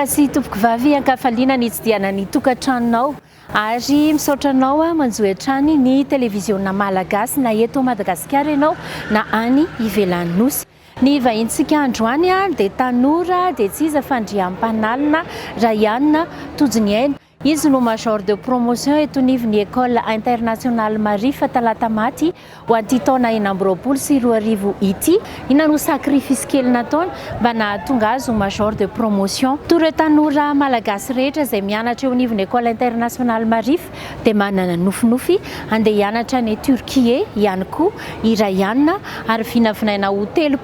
Tompoko sy tompoko vavy ankafaliana ny tsidiana ny tokantranonao ary misaotra anao manjohy hatrany ny televiziona malagasy na eto Madagasikara ianao na any ivelan'ny nosy. Ny vahintsika androany dia tanora dia tsy iza fa Andriampanalina Raianna Tojoniaina. Izy no major de promotion eto nivon'ny École Internationale Marie fa talata maty ho anty taona 2024 ity. Ina no sakrifisy kely nataony mba nahatonga azy ho major de promotion. Toy tanora malagasy rehetra izay mianatra eo nivon'ny École Internationale Marie dia manana nofinofy andeha hianatra ny Turquie ihany koa i Raianna ary vinavinaina ho 30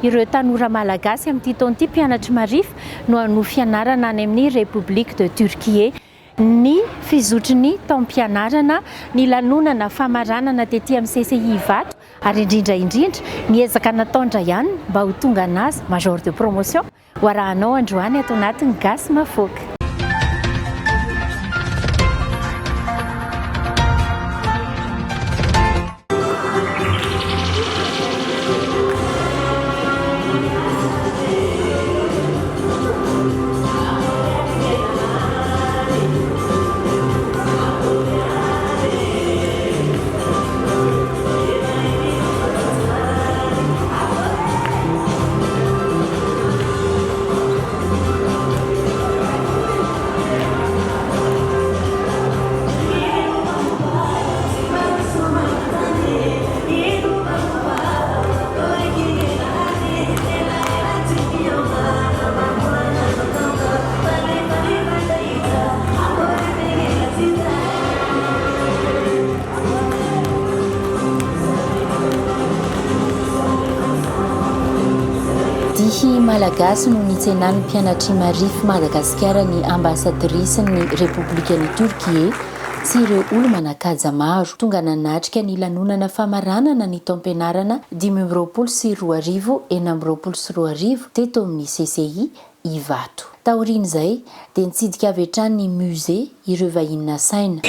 ireo tanora malagasy amin'ity taon'ity mpianatra Marie no hanohy fianarana any amin'ny République de Turquie. Ny fizotry ny taom-pianarana ny lanonana famaranana tetỳ amin'ny CCI Ivato ary indrindra ny ezaka nataony Raianna mba ho tonga anazy major de promotion ho arahanao androany ato anatin'ny gasy mafoaka. Malagasy no nitsenan'ny mpianatry Marify Madagasikara ny ambassadrice ny Republikan'i Turquie sy ireo olo manan-kaja maro tonga nanatrika ny lanonana famaranana ny taom-pianarana 2024 teto amin'ny CCI Ivato. Taoriany izay dia nitsidika avy hatrany ny musée ireo vahiny nasaina.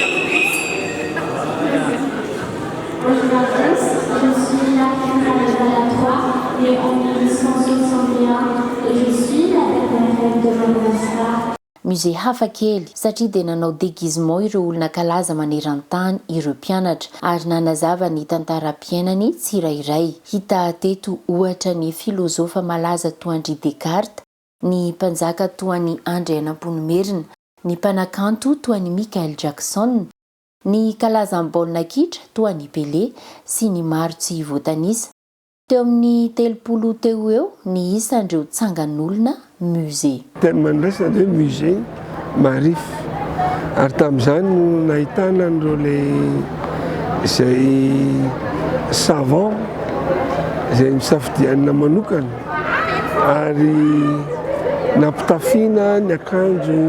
Musée hafa kely satria dia nanao déguisement ireo olona kalaza maneran-tany ireo mpianatra ary nanazava ny tantaram-piainany tsirairay. Hita teto ohatra ny filozofa malaza toan'ny Descartes, ny mpanjaka toan'ny André Ampoinimerina, ny mpanakanto toan'ny Michael Jackson, ny kalaza baolina kitra toan'ny Pelé sy ny maro tsy voatanisa. Teo amin'ny 30 teo eo ny isandreo tsangan'olona musée. Tena mandraisana hoe musée Marify ary tamin'izany no nahitana andreo izay savant izay misafidianina manokana ary nampitafiana ny akanjo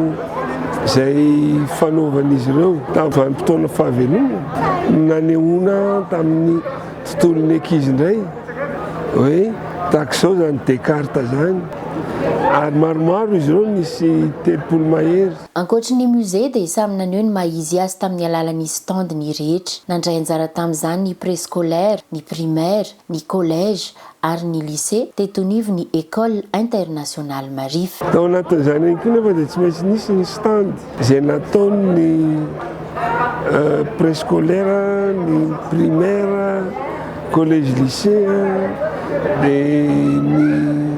izay fanaovan'izy ireo tamin'ny vanim-potoana fahavelomana nanehoana tamin'ny tontolon'ny ankizy indray hoe tahaka izao zany Descartes zany ary maromaro izy ireo nisy 30 mahery. Ankoatry ny musée dia samy naneho ny maha-izy azy tamin'ny alalan'ny standiny rehetra. Nandray anjara tamin'izany ny préscolaire, ny primaire, ny collège ary ny lycée teto nivon'ny École Internationale Marify. Tao anatin'izany ihany koa nefa dia tsy maintsy nisy ny stand izay nataony préscolaire, ny primaire, collège lycée dia ny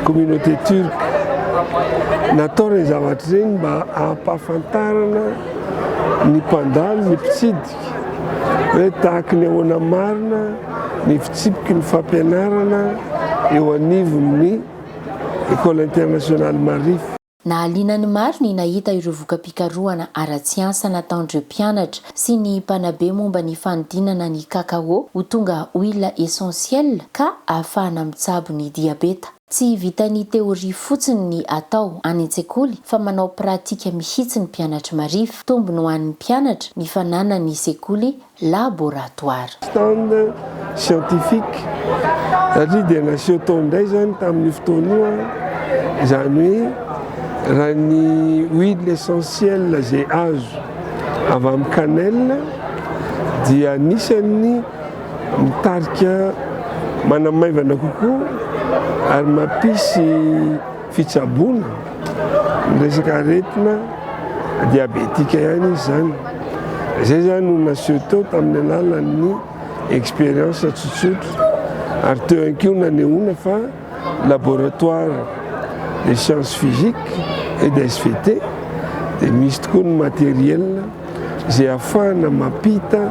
communauté turque. Natao ireny zavatra ireny mba hampahafantarana ny mpandalo ny mpitsidika hoe tahaka ny ahoana marina ny fitsipiky ny fampianarana eo anivon'ny École Internationale Marify. Nahaliana ny maro ny nahita ireo voka-pikarohana ara-tsiansa nataon'ireo mpianatra sy ny mpanabe momba ny fanodinana ny kakao ho tonga huile essentielle ka ahafahana mitsabo ny diabeta. Tsy vitany teoria fotsiny ny atao any an-tsekoly fa manao pratika mihitsy ny mpianatra Marify. Tombony ho an'ny mpianatra ny fananany ny sekoly laboratoire. Stand scientifique satria dia naseho tao indray zany tamin'ny fotoana io izany hoe raha ny huile essentielle izay azo avy amin'ny cannelle dia anisany mitarika manamaivana kokoa ary mampisy fitsaboana ny resaka aretina diabetika ihany izy zany. Zay zany no naseho tao tamin'ny alalan'ny expérience tsotsotro ary teo ihany koa nanehoana fa laboratoire des sciences physiques et des SVT dia misy tokoa ny matériel zay ahafahana mampita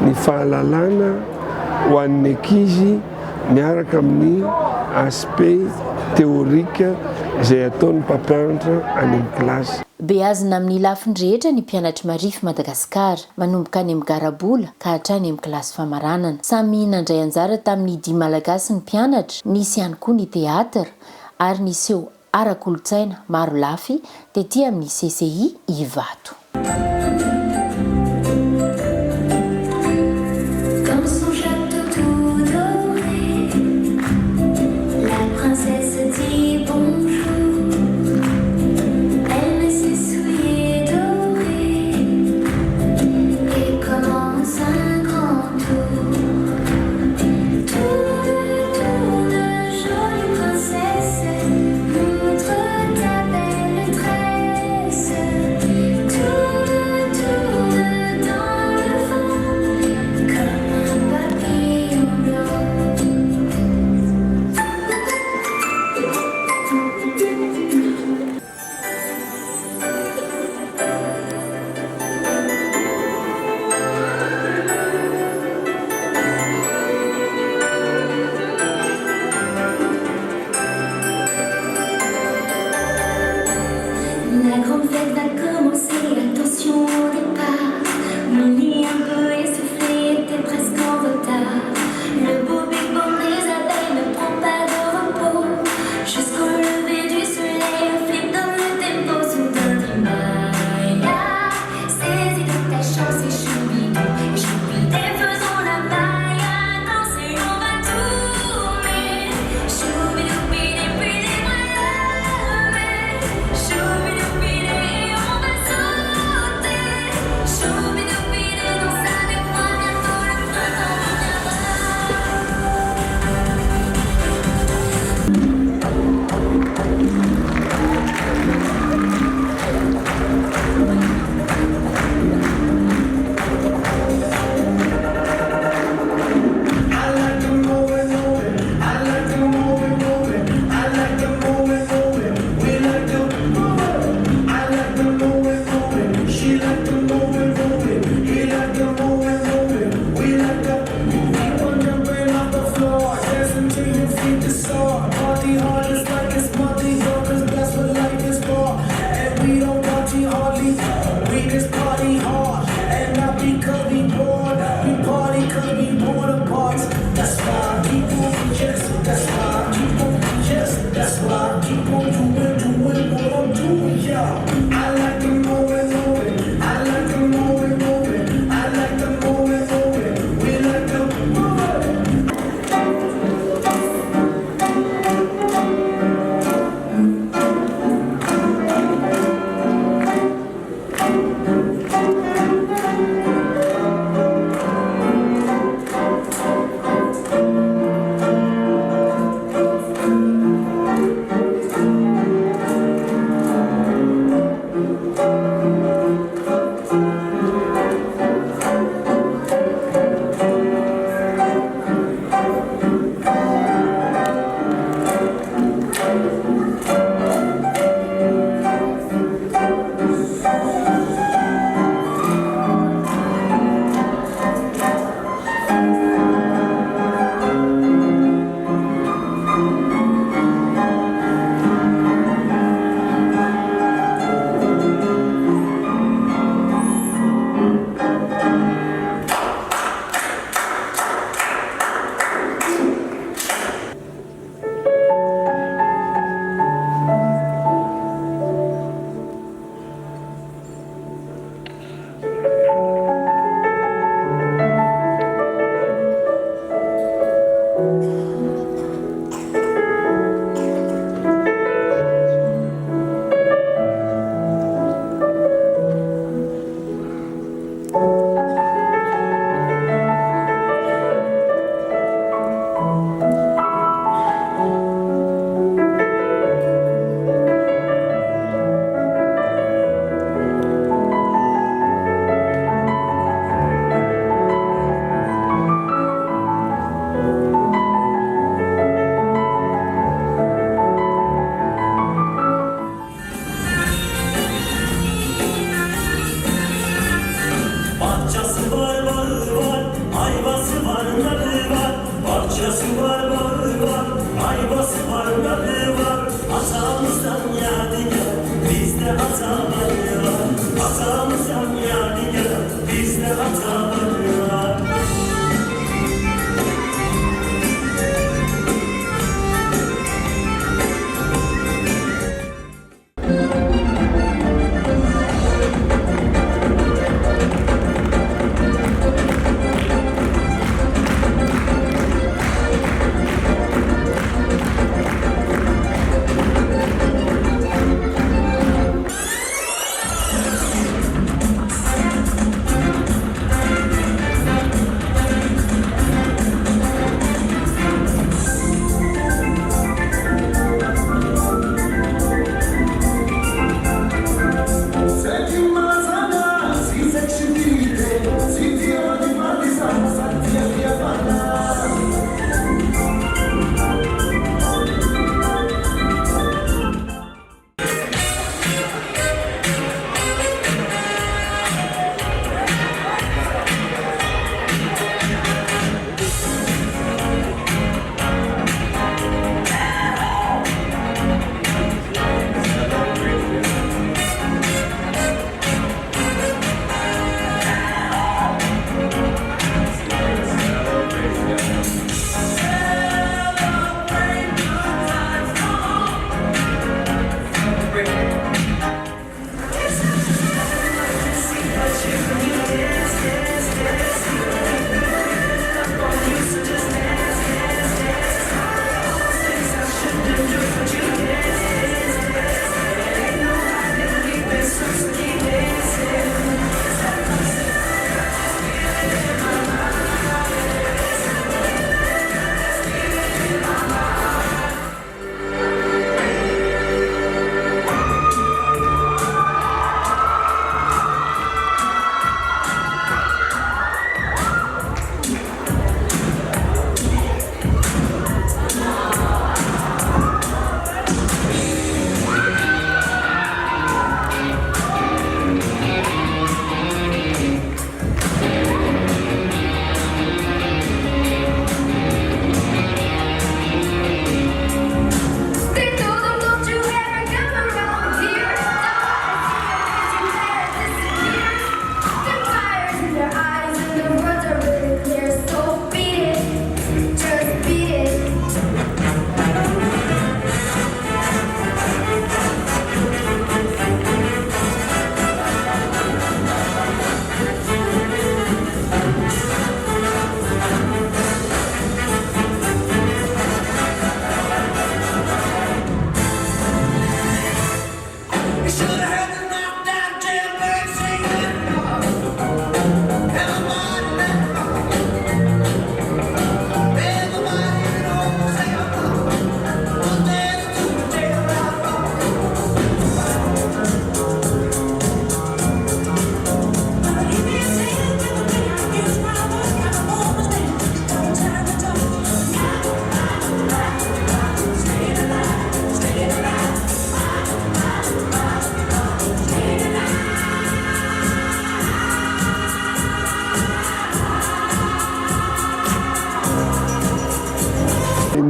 ny fahalalana ho an'ny ankizy miaraka amin'ny aspect théorique zay ataon'ny mpampianatra any amin'ny kilasy. Beazina amin'ny lafiny rehetra ny mpianatra marify Madagasikara manomboka any amin'ny Garabola ka hatrany amin'ny kilasy famaranana. Samy nandray anjara tamin'ny Dia Malagasy ny mpianatra, nisy ihany koa ny teatra ary niseho ara-kolotsaina maro lafy tetỳ amin'ny CCI Ivato. To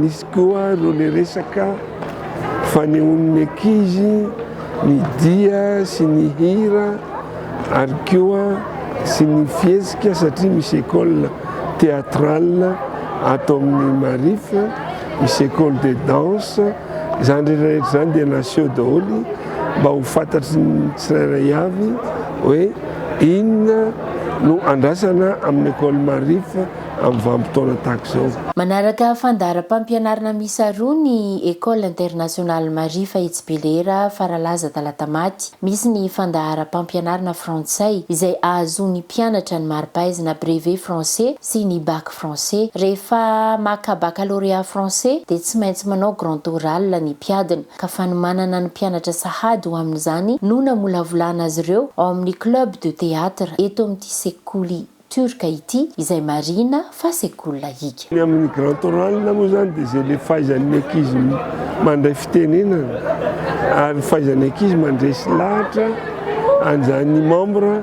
Nisy koa ro le resaka fanehoan'ny ankizy ny dia sy ny hira ary koa sy ny fihetsika satria misy école théâtrale ato amin'ny Marifa, misy école de danse, zany rehetra zany dia naseo daholo mba ho fantatry ny tsirairay avy hoe inona no andrasana amin'ny école Marifa amin'ny vanim-potoana tahaka izao. Manaraka fandaharam-pampianarana miisa roa ny École internationale Marifa Etsibelera Faralaza Talatamaty. Misy ny fandaharam-pampianarana frantsay izay ahazon'ny mpianatra ny mari-pahaizana brevet français sy ny bac français. Rehefa maka baccalauréat français dia tsy maintsy manao grand oral ny mpiadina, ka fanomanana ny mpianatra sahady ho amin'izany no namolavolana azy ireo ao amin'ny club de théâtre eto amin'ity sekoly turka ity izay marina fa sekoly lahiaka. Amin'ny grand oral moa zany dia izay le fahaizan'ny ankizy mandray fitenenana ary fahaizan'ny ankizy mandresy lahatra an'izany membre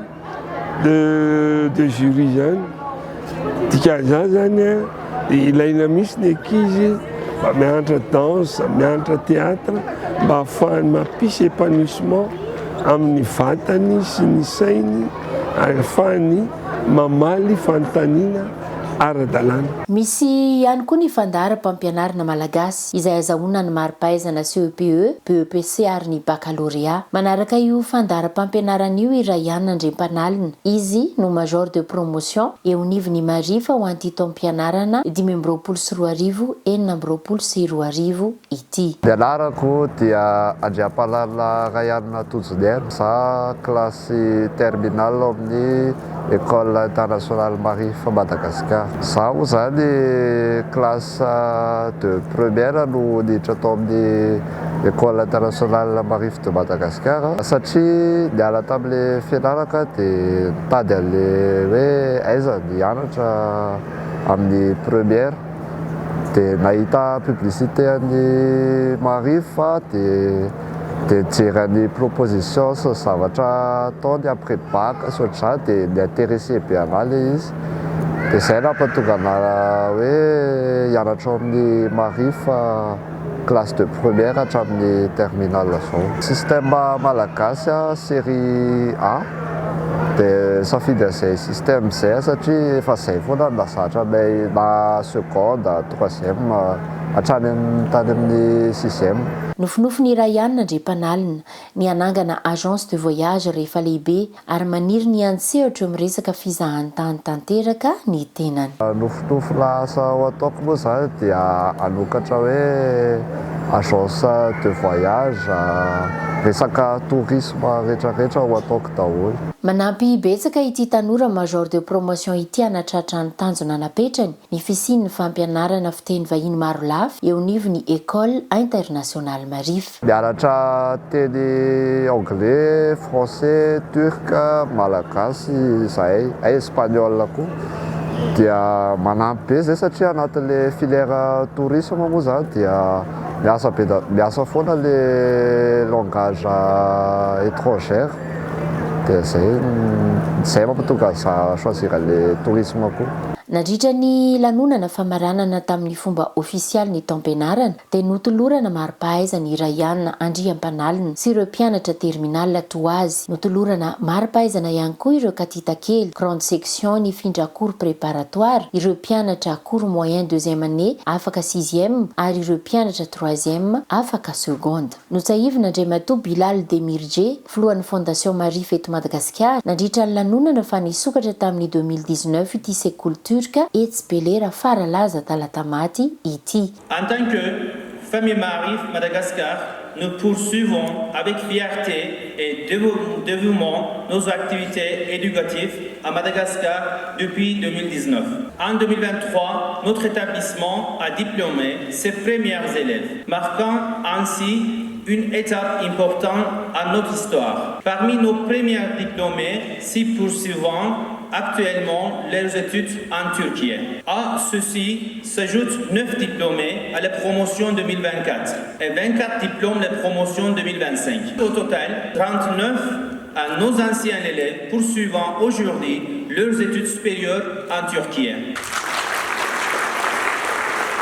de jury zany. Dikan'izany zany dia ilaina misy ny ankizy mba mianatra danse, mianatra théâtre mba ahafahany mampisy épanouissement amin'ny vatany sy ny sainy ahafahany mamaly fanontaniana ara-dalàna. Misy ihany koa ny fandaharam-pampianarana malagasy izay azahoana ny mari-pahaizana CEPE, BEPC ary ny baccalauréat. Manaraka io fandaharam-pampianarana io i Rayane Andriampanalina. Izy no major de promotion eo nivony Marifa ho an'ity taom-pianarana 2024 2024 ity. Ny anarako dia Andriampanalina Rayane Tonjoniaina, za klasy terminale amin'ny École internationale Marifa Madagascar. Zaho zany classe de première no niditra tao amin'ny École internationale Marifa de Madagascar satria niala tamin'le fianaraka dia nitady an'le hoe aiza ny hianatra amin'ny première dia nahita publicité an'ny Marifa dia nijery proposition sy zavatra ataony après bac sotra dia niintéressé be anahy izy dia izay nampatonga anahy hoe hianatra amin'ny Marifa classe de première hatramin'ny terminale zao. Système malagasy série A dia safidy an'izay système izay satria efa izay foana nazatra anay na seconde, troisième hatrany tany amin'ny sixième. Nofinofiny Rayane Andriampanalina ny anangana agence de voyage rehefa lehibe ary maniry ny antsehatra eo miresaka fizahan-tany tanteraka ny tenany. Nofinofina asa ho ataoko moa zany dia hanokatra hoe agence de voyage resaka tourisme rehetrarehetra ho ataoko daholo. Manampy betsaka ity tanora major de promotion ity anatratra ny tanjona napetrany ny fisian'ny fampianarana fiteny vahiny maro lafy eo nivony École internationale Marifa. Mianatra teny anglais, français, turc, malagasy izay, espagnol koa. Dia manampy be zay satria anatin'le filière tourisme moa zany dia miasa foana le langage étrangère. Dia zay mampatonga za choisir le tourisme koa. Nandritra ny lanonana famaranana tamin'ny fomba ofisialy ny taom-pianarana dia notolorana mari-pahaizana i Rayane Andriampanalina sy ireo mpianatra terminale toazy. Notolorana mari-pahaizana ihany koa ireo katita kely, grande section ny findra cours préparatoire, ireo mpianatra cours moyen deuxième année afaka sixième ary ireo mpianatra troisième afaka seconde. Notsaivina Andriamatoa Bilal Demirje, filohan'ny fondation Marifa eto Madagasikara, nandritra ny lanonana fa nisokatra tamin'ny 2019 ity sekoly Etsbelera faralaza talatamati iti. En tant que famille Marifa Madagascar, nous poursuivons avec fierté et dévouement nos activités éducatives à Madagascar depuis 2019. En 2023, notre établissement a diplômé ses premiers élèves, marquant ainsi une étape importante à notre histoire. Parmi nos premiers diplômés, s'y poursuivant actuellement leurs études en Turquie. À ceci s'ajoutent 9 diplômés à la promotion 2024 et 24 diplômes à la promotion 2025. Au total, 39 à nos anciens élèves poursuivant aujourd'hui leurs études supérieures en Turquie.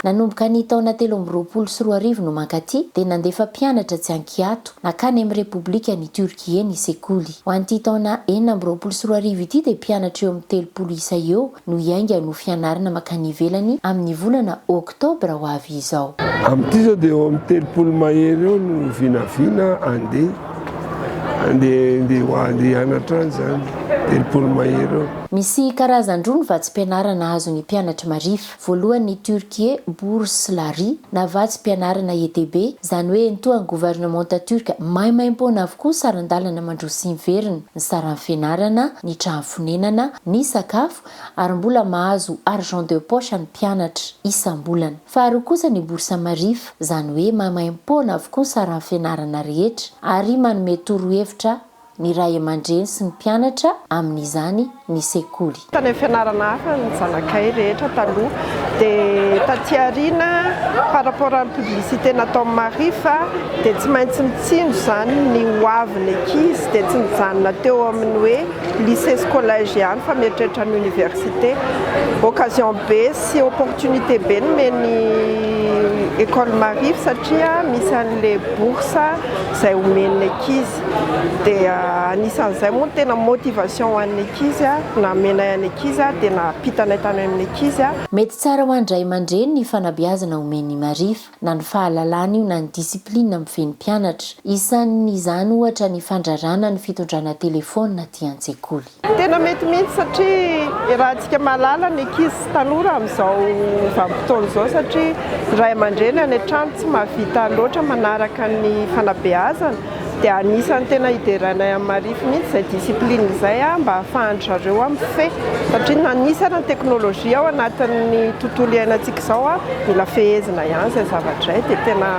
Nanomboka ny taona 2024 no mankaty dia nandefa mpianatra tsy ankiato nakany amin'ny Repoblika ny Turquie ny sekoly. Ho an'ity taona 2024 ity dia mpianatra eo amin'ny 30 isa eo no hiainga no fianarana makany ivelany amin'ny volana Oktobra ho avy izao. Amin'ity zao dia eo amin'ny 30 mahery eo no vinavina andeha hianatra zany 30 mahery eo. Misy karazan-droa ny vatsim-pianarana azon'ny mpianatra Marifa. Voalohany ny Turquie Bourselary na vatsim-pianarana ETB, izany hoe nitoa ny gouvernementa turka maimaim-poana avokoa sarandalana mandroso miverina ny saran'ny fianarana, ny trano fonenana, ny sakafo ary mbola mahazo argent de poche ny mpianatra isam-bolana. Faharoa kosa ny bourse Marifa, izany hoe maimaim-poana avokoa saran'ny fianarana rehetra ary manome torohevitra ny ray aman-dreny sy ny mpianatra amin'izany ny sekoly. Tany fianarana hafa ny zanakay rehetra taloha dia taty aoriana par rapport à publicité natao Marifa dia tsy maintsy mitsindro zany ny hoavin'ny ankizy dia tsy nijanona teo amin'ny hoe lycée scolagiane fa mieritreritra ny université. Occasion be sy opportunité be nomeny école Marify satria misy an'le bourse izay omen'ny ankizy dia anisan'izay moa tena motivation ho an'ny ankizy na menay an'ny ankizy dia napitanay tany amin'ny ankizy. Mety tsara ho andray aman-dreny ny fanabeazana omen'ny Marify na ny fahalalana io na ny disiplinina amin'ny feny mpianatra. Isan'izany ohatra ny fandrarana ny fitondrana telefônina aty an-tsekoly. Tena mety mihitsy satria raha antsika mahalala ny ankizy sy tanora amin'izao vanim-potoana izao satria ray aman-dreny any an-trano tsy mahavita loatra manaraka ny fanabeazana dia anisany tena hideranay amin'ny Marify mihitsy izay disipline izay mba hahafahan'ny zareo amin'ny fe satria anisany ny teknôlôjia ao anatin'ny tontolo iainantsika izao mila fehezina ihany izay zavatra izay dia tena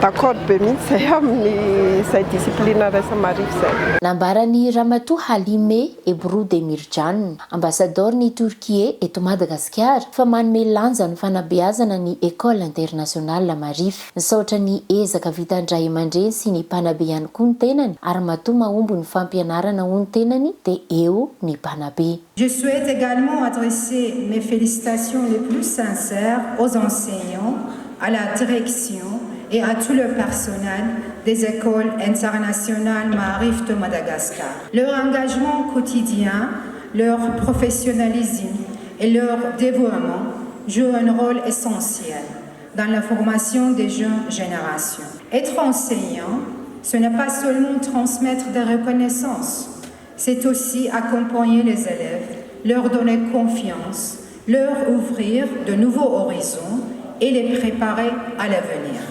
d'accord be mihitsy izay amin'izay disipline raisa Marify izay. Nambarany Ramatoa Halime Ebro Demirjan, ambassadeur-ny Turquie eto Madagasikara, fa manome lanja ny fanabeazana ny École Internationale Marify. Nisaotra ny ezaka vitandray aman-dreny sy ny mpanabe ihany koa ny tenany ary matoa mahomby ny fampianarana ho ny tenany dia eo ny mpanabe. Je souhaite également adresser mes félicitations les plus sincères aux enseignants, à la direction et à tout le personnel des écoles internationales Marify de Madagascar. Leur engagement quotidien, leur professionnalisme et leur dévouement jouent un rôle essentiel dans la formation des jeunes générations. Être enseignant, ce n'est pas seulement transmettre des reconnaissances, c'est aussi accompagner les élèves, leur donner confiance, leur ouvrir de nouveaux horizons et les préparer à l'avenir.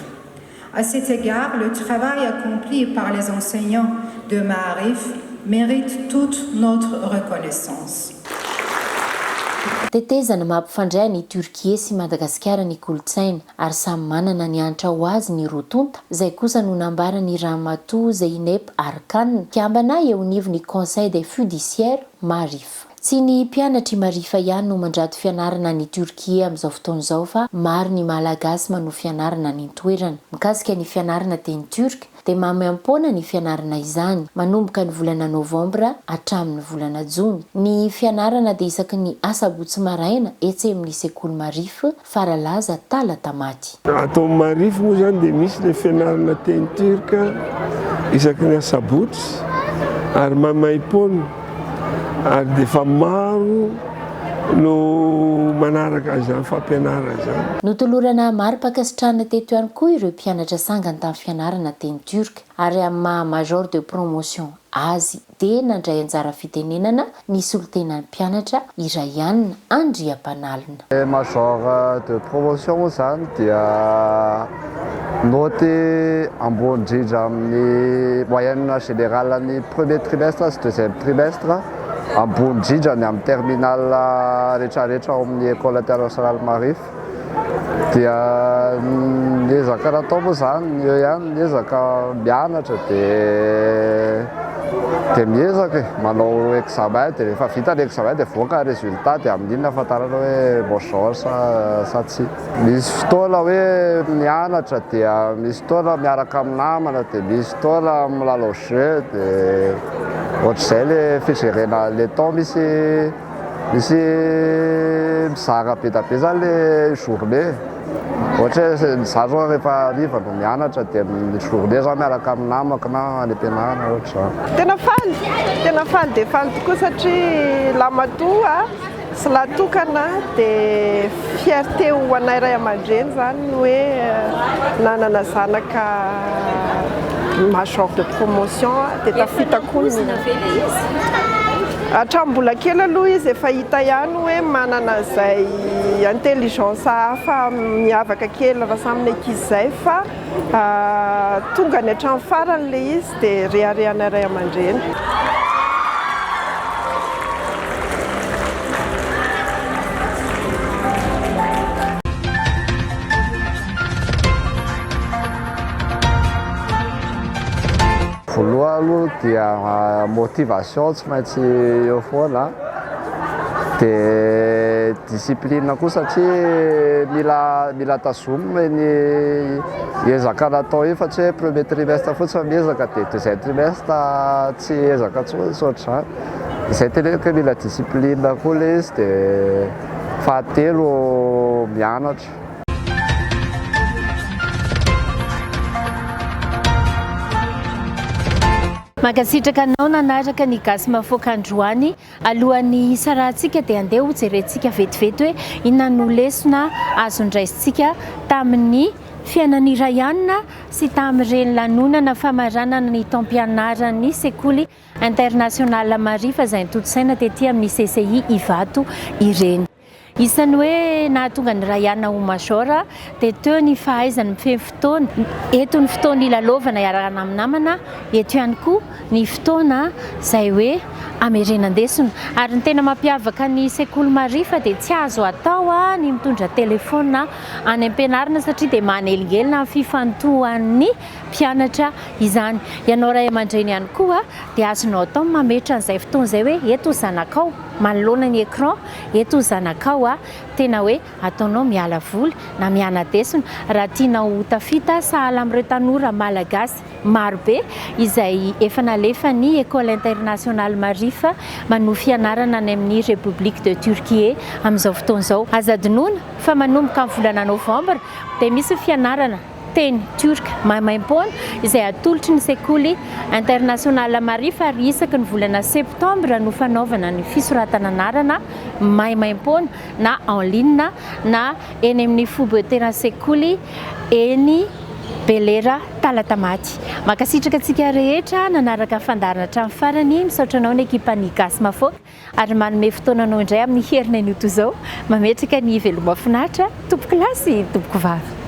À cet égard, le travail accompli par les enseignants de Marify mérite toute notre reconnaissance. Tetezana mampifandray ny Turquie sy Madagasikara ny kolotsaina ary samy manana ny antra ho azy ny rotonta izay kosa no nambarany Ramatoa Zeynep Arkan kiambana eo nivon'ny Conseil des Judiciaires Marify. Tsy ny mpianatry Marify ihany no mandrato fianarana ny Turquie amin'izao fotoana izao fa maro ny malagasy manohy fianarana ny toerana. Mikasika ny fianarana teny turk dia mamaiam-poana ny fianarana izany manomboka ny volana novambra hatramin'ny volana jony. Ny fianarana dia isaky ny asabotsy maraina etsy amin'ny sekoly Marify faralaza talatamaty. Ato Marify moa zany dia misy le fianarana teny turk isaky ny asabotsy ary mamaiam-poana ary dia fa maro no manaraka izany fampianarana izany. Notolorana maro mpakasitrahana teto ihany koa ireo mpianatra sangany tamin'ny fianarana teny turk ary amin'ny maha major de promotion azy dia nandray anjara fitenenana ny solotenan'ny mpianatra Irayanina Andriampanalina. Major de promotion zany dia noté ambony indrindra amin'ny moyenne générale ny premier trimestre sy deuxième trimestre ambony indrindra ny amin'ny terminal rehetrarehetra ao amin'ny École Internationale Marify dia niezaka natao moa zany eo ihany niezaka mianatra dia miezaka manao examen dia rehefa vita ny examen dia voaka résultat dia amin'iny ahafantarana hoe major sa tsy. Misy fotoana hoe mianatra dia misy fotoana miaraka amin'ny namana dia misy fotoana milalao jeu dia ohatr'izay le figérena le temps misy mizara be da be zany le journée. Ohatra hoe mizaha zao rehefa hariva no mianatra dia ny journée zao miaraka amin'ny namako na any am-pianarana ohatr'izany. Tena faly dia faly tokoa satria lamatoa sy latokana dia fierté ho anay ray aman-dreny zany hoe nanana zanaka major de promotion dia tafita koa hatramin'ny kely aloha izy efa hita ihany hoe manana izay intelligence hafa miavaka kely raha saminy ankizy izay fa tonga ny hatramin'ny farany le izy dia reharehanay ray aman-dreny. Voalohany aloha dia motivation tsy maintsy eo foana dia discipline koa satria mila tazomina ny ezaka natao io fa tsy hoe premier trimestre fotsiny miezaka dia deuxième trimestre tsy ezaka intsony sy ohatr'izany. Izay teneniko mila discipline koa le izy dia fahatelo mianatra. Mankasitraka anao nanaraka ny gasy mafoaka androany alohan'ny isarantsika dia andeha ho jerentsika vetivety hoe inona no lesona azondraisitsika tamin'ny fiainan'ny Raianina sy tamin'ireny lanonana famaranana ny taom-pianaran'ny sekoly international Marifa izay nitotsaina tetỳ amin'ny CCI Ivato ireny. Isan'ny hoe nahatonga ny Raianina ho majora dia teo ny fahaizany mifehy fotoana. Eto ny fotoana ilalaovana iarahana amin'ny namana, eto ihany koa ny fotoana izay hoe amerenandesona. Ary ny tena mampiavaka ny sekoly Marifa dia tsy azo atao ny mitondra telefona any am-pianarana satria dia manelingelina ny fifantohan'ny mpianatra izany. Ianao ray aman-dreny ihany koa dia azonao atao mametra an'izay fotoana izay hoe eto zanakao manoloana ny écran, eto zanakao tena hoe ataonao miala voly na mianadesona raha tianao tafita sahala amin'ireo tanora malagasy marobe izay efa nalefa ny École internationale Marifa manohy fianarana any amin'ny République de Turquie amin'izao fotoana izao. Azadinoana fa manomboka amin'ny volana Novambra dia misy fianarana teny turka maimaim-poana izay atolotry ny sekoly international Marifa ary isaky ny volana septambra no fanaovana ny fisoratana anarana maimaim-poana na en ligne na eny amin'ny foboterany sekoly eny Belera Talatamaty. Mankasitraka antsika rehetra nanaraka fandarana hatramin'ny farany misaotra anao ny ekipan'ny gasy mafoaka ary manome fotoananao indray amin'ny herinay nito izao mametraka ny veloma finaritra tompo kilasy tompoko vavy.